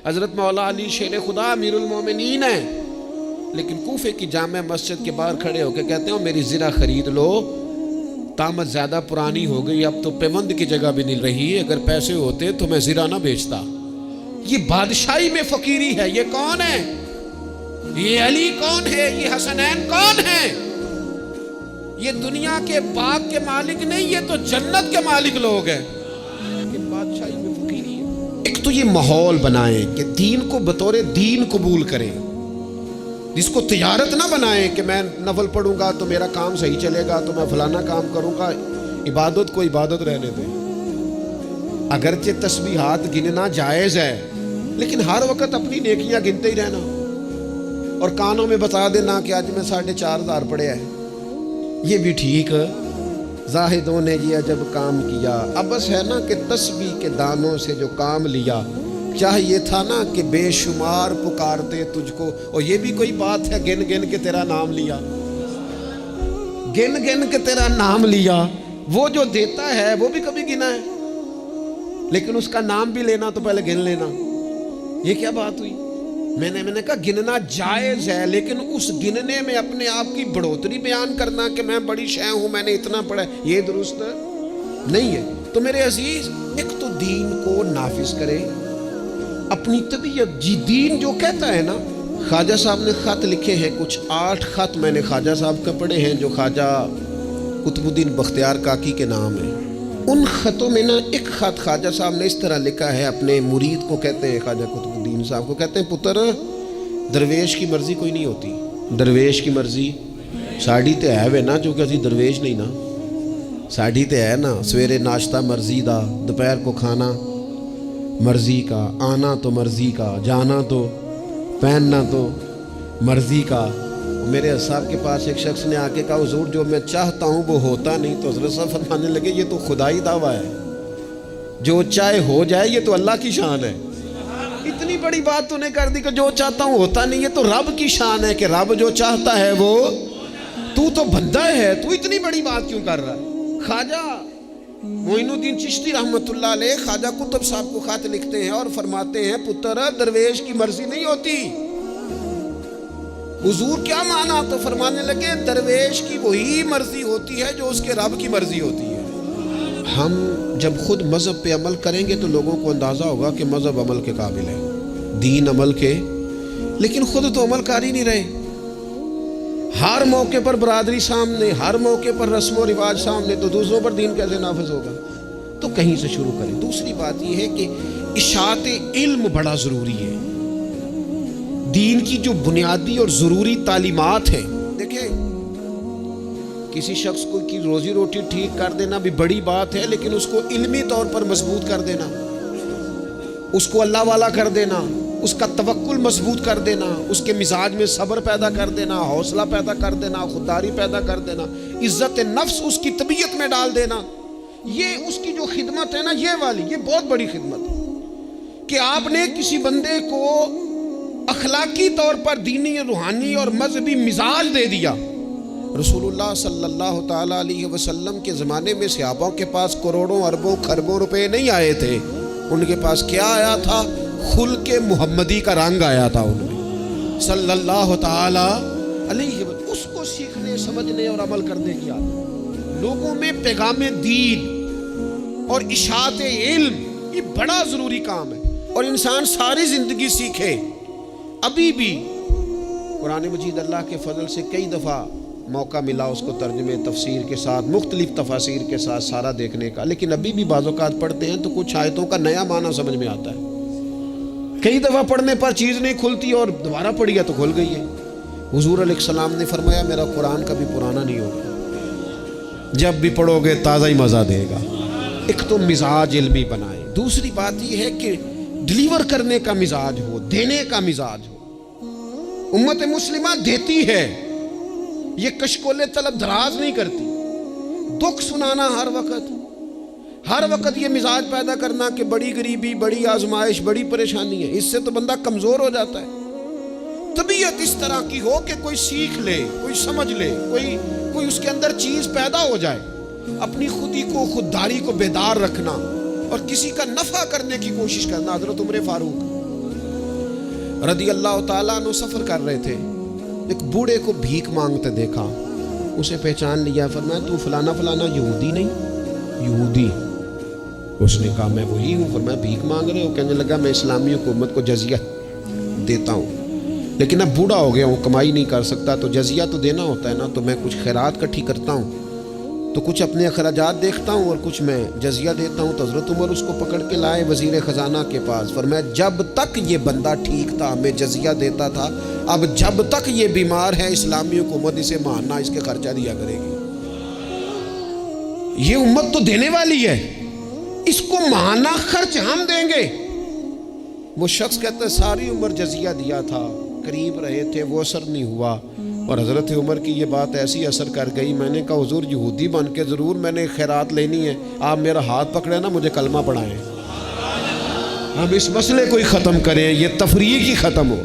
حضرت مولا علی شیر خدا امیر المومنین ہیں، لیکن کوفے کی جامع مسجد کے باہر کھڑے ہو کے کہتے ہیں میری زرہ خرید لو، طامت زیادہ پرانی ہو گئی، اب تو پیوند کی جگہ بھی نہیں رہی، اگر پیسے ہوتے تو میں زرہ نہ بیچتا۔ یہ بادشاہی میں فقیری ہے۔ یہ کون ہے؟ یہ علی کون ہے؟ یہ حسنین کون ہے؟ یہ دنیا کے باغ کے مالک نہیں، یہ تو جنت کے مالک لوگ ہیں، لیکن بادشاہی میں فقیری ہے۔ ایک تو یہ ماحول بنائیں کہ دین کو بطور دین قبول کریں، جس کو تجارت نہ بنائیں کہ میں نفل پڑھوں گا تو میرا کام صحیح چلے گا تو میں فلانا کام کروں گا۔ عبادت کو عبادت رہنے دیں۔ اگرچہ تسبیحات گننا جائز ہے، لیکن ہر وقت اپنی نیکیاں گنتے ہی رہنا اور کانوں میں بتا دینا کہ آج میں 4,500 پڑھے ہیں، یہ بھی ٹھیک۔ زاہدوں نے یہ عجب کام کیا، اب بس ہے نا کہ تسبیح کے دانوں سے جو کام لیا، چاہیے تھا نا کہ بے شمار پکارتے تجھ کو۔ اور یہ بھی کوئی بات ہے گن گن کے تیرا نام لیا، گن گن کے تیرا نام لیا۔ وہ جو دیتا ہے وہ بھی کبھی گنا ہے، لیکن اس کا نام بھی لینا تو پہلے گن لینا۔ یہ کیا بات ہوئی؟ میں نے کہا گننا جائز ہے، لیکن اس گننے میں اپنے آپ کی بڑھوتری بیان کرنا کہ میں بڑی شے ہوں، میں نے اتنا پڑھا، یہ درست نہیں ہے۔ تو میرے عزیز، ایک تو دین کو نافذ کرے اپنی طبیعت۔ جی دین جو کہتا ہے نا، خواجہ صاحب نے خط لکھے ہیں، کچھ 8 خط میں نے خواجہ صاحب کا پڑھے ہیں جو خواجہ قطب الدین بختیار کاکی کے نام ہے۔ ان خطوں میں نا ایک خط خواجہ صاحب نے اس طرح لکھا ہے اپنے مرید کو، کہتے ہیں خواجہ قطب الدین صاحب کو، کہتے ہیں پتر درویش کی مرضی کوئی نہیں ہوتی، درویش کی مرضی ساڑی تے ہے وے نا، چونکہ اسی درویش نہیں نا، ساڑی تے ہے نا، سویرے ناشتہ مرضی دا، دوپہر کو کھانا مرضی کا، آنا تو مرضی کا، جانا تو، پہننا تو مرضی کا۔ میرے صاحب کے پاس ایک شخص نے آ کے کہا حضور جو میں چاہتا ہوں وہ ہوتا نہیں، تو حضرت صاحب فرمانے لگے یہ تو خدائی دعویٰ ہے، جو چاہے ہو جائے یہ تو اللہ کی شان ہے۔ اتنی بڑی بات تو نے کر دی کہ جو چاہتا ہوں ہوتا نہیں، یہ تو رب کی شان ہے کہ رب جو چاہتا ہے وہ، تو بندہ ہے، تو اتنی بڑی بات کیوں کر رہا ہے؟ خواجہ معین الدین چشتی رحمۃ اللہ علیہ خواجہ قطب صاحب کو خط لکھتے ہیں اور فرماتے ہیں پتر درویش کی مرضی نہیں ہوتی۔ حضور کیا مانا؟ تو فرمانے لگے درویش کی وہی مرضی ہوتی ہے جو اس کے رب کی مرضی ہوتی ہے۔ ہم جب خود مذہب پہ عمل کریں گے تو لوگوں کو اندازہ ہوگا کہ مذہب عمل کے قابل ہے، دین عمل کے، لیکن خود تو عمل کر ہی نہیں رہے۔ ہر موقع پر برادری سامنے، ہر موقع پر رسم و رواج سامنے، تو دوسروں پر دین کیسے نافذ ہوگا؟ تو کہیں سے شروع کریں۔ دوسری بات یہ ہے کہ اشاعت علم بڑا ضروری ہے۔ دین کی جو بنیادی اور ضروری تعلیمات ہیں، دیکھیں کسی شخص کو کی روزی روٹی ٹھیک کر دینا بھی بڑی بات ہے، لیکن اس کو علمی طور پر مضبوط کر دینا، اس کو اللہ والا کر دینا، اس کا توکل مضبوط کر دینا، اس کے مزاج میں صبر پیدا کر دینا، حوصلہ پیدا کر دینا، خودداری پیدا کر دینا، عزت نفس اس کی طبیعت میں ڈال دینا، یہ اس کی جو خدمت ہے نا، یہ والی، یہ بہت بڑی خدمت ہے کہ آپ نے کسی بندے کو اخلاقی طور پر دینی، روحانی اور مذہبی مزاج دے دیا۔ رسول اللہ صلی اللہ تعالیٰ علیہ وسلم کے زمانے میں صحابوں کے پاس کروڑوں اربوں خربوں روپے نہیں آئے تھے، ان کے پاس کیا آیا تھا؟ خلق محمدی کا رنگ آیا تھا ان میں صلی اللہ تعالیٰ علیہ وسلم۔ اس کو سیکھنے، سمجھنے اور عمل کرنے کی عادت۔ لوگوں میں پیغام دین اور اشاعت علم یہ بڑا ضروری کام ہے، اور انسان ساری زندگی سیکھے۔ ابھی بھی قرآن مجید اللہ کے فضل سے کئی دفعہ موقع ملا اس کو ترجمے تفسیر کے ساتھ، مختلف تفاسیر کے ساتھ سارا دیکھنے کا، لیکن ابھی بھی بعض اوقات پڑھتے ہیں تو کچھ آیتوں کا نیا معنی سمجھ میں آتا ہے۔ کئی دفعہ پڑھنے پر چیز نہیں کھلتی اور دوبارہ پڑھی ہے تو کھل گئی ہے۔ حضور علیہ السلام نے فرمایا میرا قرآن کبھی پرانا نہیں ہوگا، جب بھی پڑھو گے تازہ ہی مزہ دے گا۔ ایک تو مزاج علمی بنائے، دوسری بات یہ ہے کہ ڈلیور کرنے کا مزاج ہو، دینے کا مزاج ہو۔ امت مسلمہ دیتی ہے، یہ کشکول طلب دراز نہیں کرتی۔ دکھ سنانا ہر وقت یہ مزاج پیدا کرنا کہ بڑی غریبی، بڑی آزمائش، بڑی پریشانی ہے، اس سے تو بندہ کمزور ہو جاتا ہے۔ طبیعت اس طرح کی ہو کہ کوئی سیکھ لے، کوئی سمجھ لے، کوئی اس کے اندر چیز پیدا ہو جائے۔ اپنی خودی کو، خودداری کو بیدار رکھنا اور کسی کا نفع کرنے کی کوشش کرنا۔ حضرت عمر فاروق رضی اللہ تعالیٰ عنہ سفر کر رہے تھے، ایک بوڑھے کو بھیک مانگتے دیکھا، اسے پہچان لیا، فرمایا تو فلانا فلانا یہودی نہیں؟ یہودی۔ اس نے کہا میں وہی ہوں۔ فرمایا بھیک مانگ رہے ہو؟ کہنے لگا میں اسلامی حکومت کو جزیہ دیتا ہوں، لیکن اب بوڑھا ہو گیا ہوں، کمائی نہیں کر سکتا، تو جزیہ تو دینا ہوتا ہے نا، تو میں کچھ خیرات کٹھی کرتا ہوں، تو کچھ اپنے اخراجات دیکھتا ہوں اور کچھ میں جزیہ دیتا ہوں۔ تو حضرت عمر اس کو پکڑ کے لائے وزیر خزانہ کے پاس، فرمایا جب تک یہ بندہ ٹھیک تھا میں جزیہ دیتا تھا، اب جب تک یہ بیمار ہے اسلامی حکومت اسے ماننا، اس کے خرچہ دیا کرے گی۔ یہ امت تو دینے والی ہے، اس کو مانا خرچ ہم دیں گے۔ وہ شخص کہتا ہے ساری عمر جزیہ دیا تھا، قریب رہے تھے، وہ اثر نہیں ہوا، اور حضرت عمر کی یہ بات ایسی اثر کر گئی، میں نے کہا حضور یہودی بن کے ضرور میں نے خیرات لینی ہے، آپ میرا ہاتھ پکڑے نا، مجھے کلمہ پڑھائیں، ہم اس مسئلے کو ہی ختم کریں، یہ تفریق ہی ختم ہو۔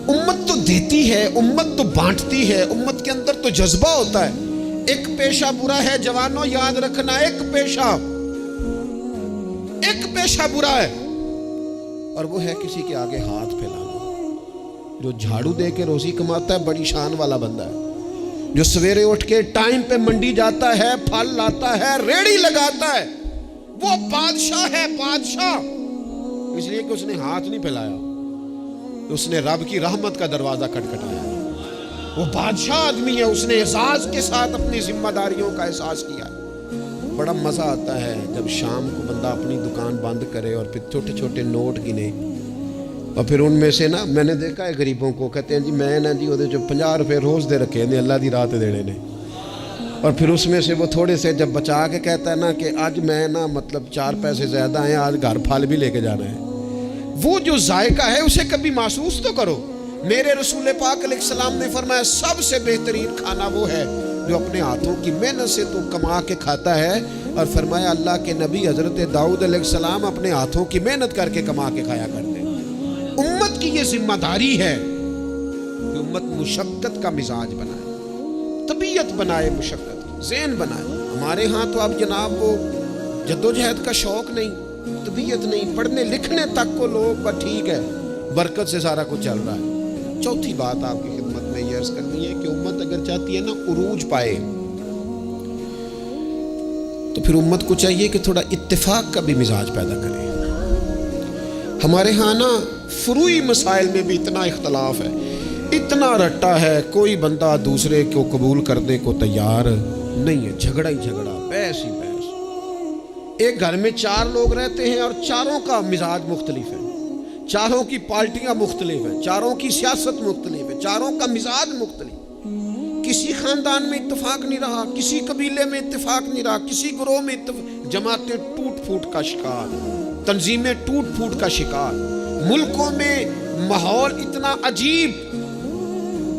امت تو دیتی ہے، امت تو بانٹتی ہے، امت کے اندر تو جذبہ ہوتا ہے۔ ایک پیشہ برا ہے جوانوں، یاد رکھنا، ایک پیشہ برا ہے، اور وہ ہے کسی کے آگے ہاتھ پھیلانا۔ جو جھاڑو دے کے روزی کماتا ہے بڑی شان والا بندہ ہے، جو سویرے اٹھ کے ٹائم پہ منڈی جاتا ہے، پھل لاتا ہے، ریڑھی لگاتا ہے، وہ بادشاہ ہے، بادشاہ، اس لیے کہ اس نے ہاتھ نہیں پھیلایا، اس نے رب کی رحمت کا دروازہ کھٹکھٹایا۔ وہ بادشاہ آدمی ہے، اس نے احساس کے ساتھ اپنی ذمہ داریوں کا احساس کیا۔ بڑا مزہ آتا ہے جب شام کو بندہ اپنی دکان بند کرے اور پھر چھوٹے چھوٹے نوٹ گنے، اور پھر ان میں سے نا میں نے دیکھا ہے غریبوں کو، کہتے ہیں جی میں نا جی وہ جو 50 روپے روز دے رکھے ہیں اللہ دی رات دینے نے، اور پھر اس میں سے وہ تھوڑے سے جب بچا کے کہتا ہے نا کہ آج میں نا مطلب 4 پیسے زیادہ ہیں، آج گھر پھل بھی لے کے جانا ہے۔ وہ جو ذائقہ ہے اسے کبھی محسوس تو کرو۔ میرے رسول پاک علیہ السلام نے فرمایا سب سے بہترین کھانا وہ ہے جو اپنے ہاتھوں کی محنت سے تو کما کے کھاتا ہے، اور فرمایا اللہ کے نبی حضرت داؤد علیہ السلام اپنے ہاتھوں کی محنت کر کے کما کے کھایا کرتے۔ امت کی یہ ذمہ داری ہے کہ امت مشقت کا مزاج بنائے، طبیعت بنائے، مشقت کی ذہن بنائے۔ ہمارے ہاں تو اب جناب وہ جدوجہد کا شوق نہیں، طبیعت نہیں، پڑھنے لکھنے تک کو لوگ پر ٹھیک ہے، برکت سے سارا کچھ چل رہا ہے۔ چوتھی بات آپ کی خدمت میں یہ عرض کرنی ہے کہ امت اگر چاہتی ہے نا عروج پائے، تو پھر امت کو چاہیے کہ تھوڑا اتفاق کا بھی مزاج پیدا کرے۔ ہمارے ہاں نا فروعی مسائل میں بھی اتنا اختلاف ہے، اتنا رٹا ہے، کوئی بندہ دوسرے کو قبول کرنے کو تیار نہیں ہے، جھگڑا ہی جھگڑا، بحث ہی بحث۔ ایک گھر میں 4 لوگ رہتے ہیں اور چاروں کا مزاج مختلف ہے، چاروں کی پارٹیاں مختلف ہیں، چاروں کی سیاست مختلف ہے، چاروں کا مزاج مختلف۔ کسی خاندان میں اتفاق نہیں رہا، کسی قبیلے میں اتفاق نہیں رہا، کسی گروہ میں جماعتیں ٹوٹ پھوٹ کا شکار، تنظیمیں ٹوٹ پھوٹ کا شکار، ملکوں میں ماحول اتنا عجیب۔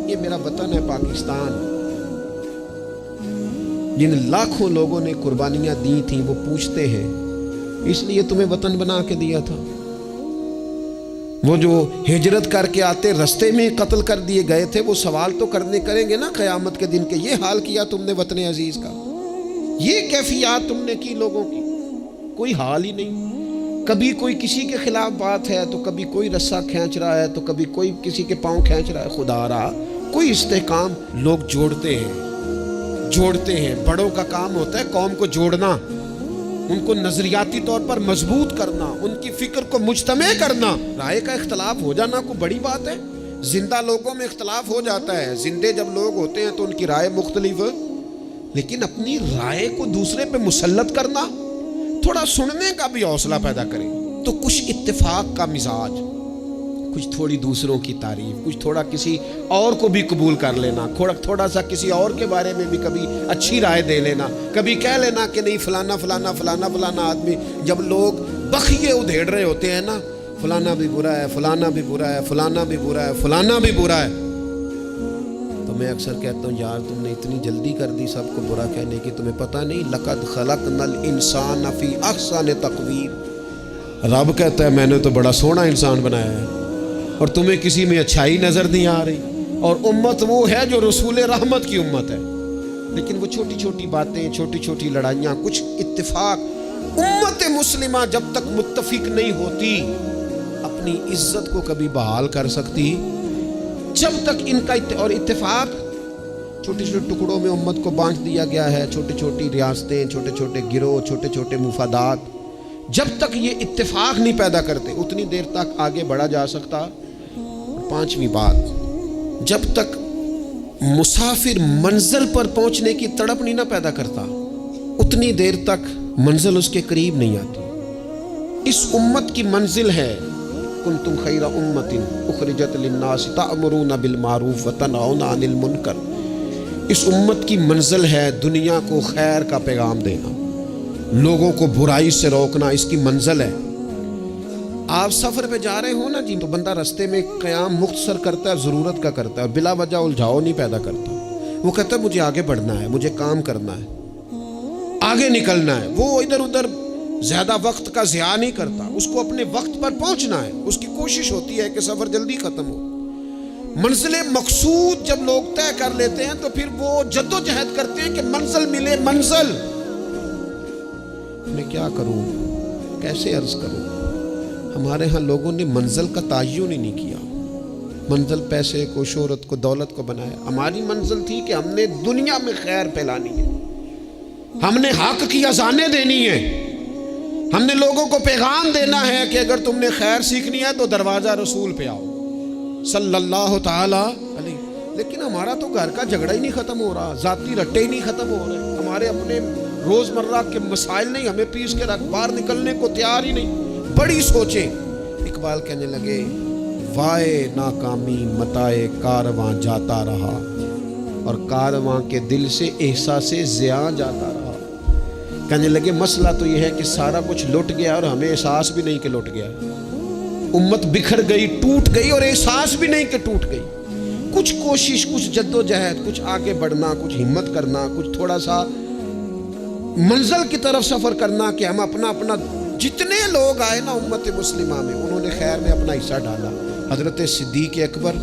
یہ میرا وطن ہے پاکستان، جن لاکھوں لوگوں نے قربانیاں دی تھیں وہ پوچھتے ہیں اس لیے تمہیں وطن بنا کے دیا تھا؟ وہ جو ہجرت کر کے آتے رستے میں قتل کر دیے گئے تھے، وہ سوال تو کریں گے نا قیامت کے دن کہ یہ حال کیا تم نے وطن عزیز کا، یہ کیفیات تم نے کی لوگوں کی، کوئی حال ہی نہیں۔ کبھی کوئی کسی کے خلاف بات ہے تو کبھی کوئی رسہ کھینچ رہا ہے تو کبھی کوئی کسی کے پاؤں کھینچ رہا ہے، خدا رہا کوئی استحکام۔ لوگ جوڑتے ہیں، بڑوں کا کام ہوتا ہے قوم کو جوڑنا، ان کو نظریاتی طور پر مضبوط کرنا، ان کی فکر کو مجتمع کرنا۔ رائے کا اختلاف ہو جانا کوئی بڑی بات ہے؟ زندہ لوگوں میں اختلاف ہو جاتا ہے، زندے جب لوگ ہوتے ہیں تو ان کی رائے مختلف ہے، لیکن اپنی رائے کو دوسرے پہ مسلط کرنا، تھوڑا سننے کا بھی حوصلہ پیدا کریں تو کچھ اتفاق کا مزاج، کچھ تھوڑی دوسروں کی تعریف، کچھ تھوڑا کسی اور کو بھی قبول کر لینا، تھوڑا سا کسی اور کے بارے میں بھی کبھی اچھی رائے دے لینا، کبھی کہہ لینا کہ نہیں فلانا فلانا فلانا فلانا آدمی۔ جب لوگ بخیے ادھیڑ رہے ہوتے ہیں نا، فلانا بھی برا ہے، فلانا بھی برا ہے، فلانا بھی برا ہے، فلانا بھی برا ہے، تو میں اکثر کہتا ہوں یار تم نے اتنی جلدی کر دی سب کو برا کہنے کی، تمہیں پتہ نہیں لقد خلقنا الانسان فی احسن تقویم۔ رب کہتا ہے میں نے تو بڑا سونا انسان بنایا ہے اور تمہیں کسی میں اچھائی نظر نہیں آ رہی۔ اور امت وہ ہے جو رسول رحمت کی امت ہے، لیکن وہ چھوٹی چھوٹی باتیں، چھوٹی چھوٹی لڑائیاں، کچھ اتفاق۔ امت مسلمہ جب تک متفق نہیں ہوتی اپنی عزت کو کبھی بحال کر سکتی جب تک ان کا اور اتفاق چھوٹے چھوٹے ٹکڑوں میں امت کو بانٹ دیا گیا ہے، چھوٹی چھوٹی ریاستیں، چھوٹے چھوٹے گروہ، چھوٹے چھوٹے مفادات، جب تک یہ اتفاق نہیں پیدا کرتے اتنی دیر تک آگے بڑھا جا سکتا۔ پانچویں بات، جب تک مسافر منزل پر پہنچنے کی تڑپ نہیں نہ پیدا کرتا اتنی دیر تک منزل اس کے قریب نہیں آتی۔ اس امت کی منزل ہے کنتم خیر امت اخرجت للناس تأمرون بالمعروف وتنہون عن المنکر۔ اس امت کی منزل ہے دنیا کو خیر کا پیغام دینا، لوگوں کو برائی سے روکنا، اس کی منزل ہے۔ آپ سفر پہ جا رہے ہو نا جی، تو بندہ رستے میں قیام مختصر کرتا ہے، ضرورت کا کرتا ہے، اور بلا وجہ الجھاؤ نہیں پیدا کرتا۔ وہ کہتا ہے مجھے آگے بڑھنا ہے، مجھے کام کرنا ہے، آگے نکلنا ہے۔ وہ ادھر ادھر زیادہ وقت کا ضیاع نہیں کرتا، اس کو اپنے وقت پر پہنچنا ہے، اس کی کوشش ہوتی ہے کہ سفر جلدی ختم ہو۔ منزل مقصود جب لوگ طے کر لیتے ہیں تو پھر وہ جد و جہد کرتے ہیں کہ منزل ملے۔ منزل میں کیا کروں، کیسے عرض کروں؟ ہمارے ہاں لوگوں نے منزل کا تعین ہی نہیں کیا، منزل پیسے کو، شہرت کو، دولت کو بنایا۔ ہماری منزل تھی کہ ہم نے دنیا میں خیر پھیلانی ہے، ہم نے حق کی اذانیں دینی ہے، ہم نے لوگوں کو پیغام دینا ہے کہ اگر تم نے خیر سیکھنی ہے تو دروازہ رسول پہ آؤ صلی اللہ تعالی علیہ۔ لیکن ہمارا تو گھر کا جھگڑا ہی نہیں ختم ہو رہا، ذاتی رٹے ہی نہیں ختم ہو رہے، ہمارے اپنے روزمرہ کے مسائل نہیں ہمیں پیس کے رکھ، باہر نکلنے کو تیار ہی نہیں۔ بڑی سوچیں۔ اقبال کہنے لگے وائے ناکامی متائے کارواں جاتا رہا، اور کارواں کے دل سے احساس زیاں جاتا رہا۔ کہنے لگے مسئلہ تو یہ ہے کہ سارا کچھ لٹ گیا اور ہمیں احساس بھی نہیں کہ لٹ گیا، امت بکھر گئی، ٹوٹ گئی، اور احساس بھی نہیں کہ ٹوٹ گئی۔ کچھ کوشش، کچھ جد و جہد، کچھ آگے بڑھنا، کچھ ہمت کرنا، کچھ تھوڑا سا منزل کی طرف سفر کرنا کہ ہم اپنا جتنے لوگ آئے نا امت مسلمہ میں انہوں نے خیر میں اپنا حصہ ڈالا۔ حضرت صدیق اکبر،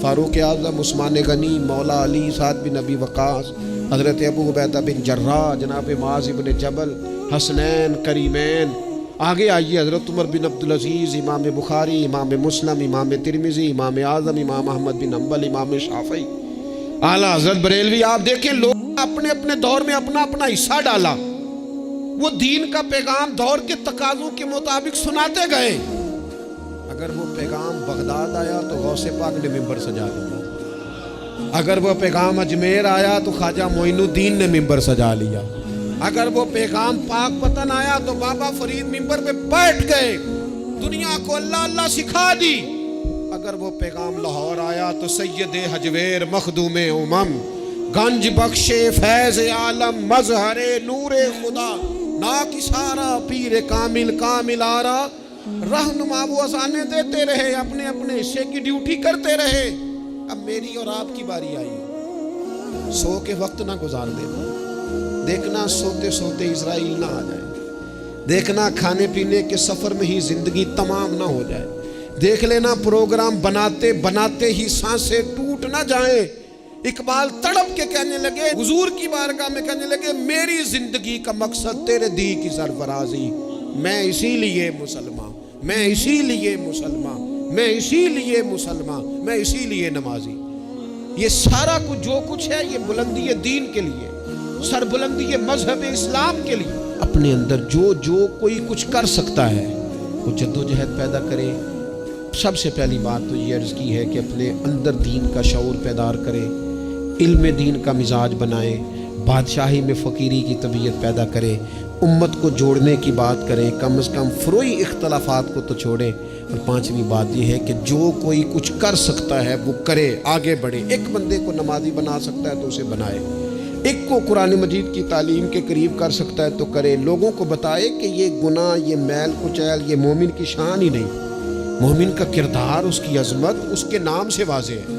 فاروق اعظم، عثمان غنی، مولا علی، سعد بن ابی وقاص، حضرت ابو عبیدہ بن جراح، جناب معاذ بن جبل، حسنین، کریمین، آگے آئیے حضرت عمر بن عبدالعزیز، امام بخاری، امام مسلم، امام ترمذی، امام اعظم، امام احمد بن حنبل، امام شافعی، اعلیٰ حضرت بریلوی۔ آپ دیکھیں لوگ اپنے اپنے دور میں اپنا حصہ ڈالا، وہ دین کا پیغام دور کے تقاضوں کے مطابق سناتے گئے۔ اگر وہ پیغام بغداد آیا تو غوث پاک نے ممبر سجا لیا، اگر وہ پیغام اجمیر آیا تو خواجہ معین الدین نے ممبر سجا لیا، اگر وہ پیغام پاک پتن آیا تو بابا فرید ممبر پہ بیٹھ گئے، دنیا کو اللہ اللہ سکھا دی۔ اگر وہ پیغام لاہور آیا تو سید حجویر مخدوم امم، گنج بخش فیض عالم، مظہر نور خدا، ناکسارا پیر کامل کامل آرا، رہنما وہ اذانیں دیتے رہے، اپنے اپنے حصے کی ڈیوٹی کرتے رہے۔ اب میری اور آپ کی باری آئی، سو کے وقت نہ گزار دینا، دیکھنا سوتے سوتے اسرائیل نہ آ جائے، دیکھنا کھانے پینے کے سفر میں ہی زندگی تمام نہ ہو جائے، دیکھ لینا پروگرام بناتے بناتے ہی سانسیں ٹوٹ نہ جائیں۔ اقبال تڑپ کے کہنے لگے، حضور کی بارگاہ میں کہنے لگے میری زندگی کا مقصد تیرے دی کی سرفرازی، میں اسی لیے مسلمان، میں اسی لیے مسلمان، میں اسی لیے مسلمان، میں اسی لیے نمازی۔ یہ سارا کچھ جو کچھ ہے یہ بلندی دین کے لیے، سر بلندی مذہب اسلام کے لیے۔ اپنے اندر جو کوئی کچھ کر سکتا ہے وہ جد و جہد پیدا کرے۔ سب سے پہلی بات تو یہ عرض کی ہے کہ اپنے اندر دین کا شعور بیدار کرے، علم دین کا مزاج بنائے، بادشاہی میں فقیری کی طبیعت پیدا کرے، امت کو جوڑنے کی بات کریں، کم از کم فروئی اختلافات کو تو چھوڑیں۔ اور پانچویں بات یہ ہے کہ جو کوئی کچھ کر سکتا ہے وہ کرے، آگے بڑھے۔ ایک بندے کو نمازی بنا سکتا ہے تو اسے بنائے، ایک کو قرآن مجید کی تعلیم کے قریب کر سکتا ہے تو کرے، لوگوں کو بتائے کہ یہ گناہ، یہ میل کچیل، یہ مومن کی شان ہی نہیں، مومن کا کردار، اس کی عظمت اس کے نام سے واضح ہے۔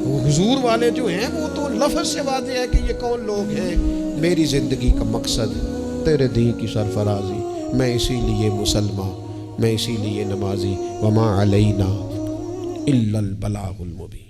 وہ حضور والے جو ہیں وہ تو لفظ سے واضح ہے کہ یہ کون لوگ ہیں۔ میری زندگی کا مقصد تیرے دین کی سرفرازی، میں اسی لیے مسلمان، میں اسی لیے نمازی، وما علینا الا البلاغ المبین۔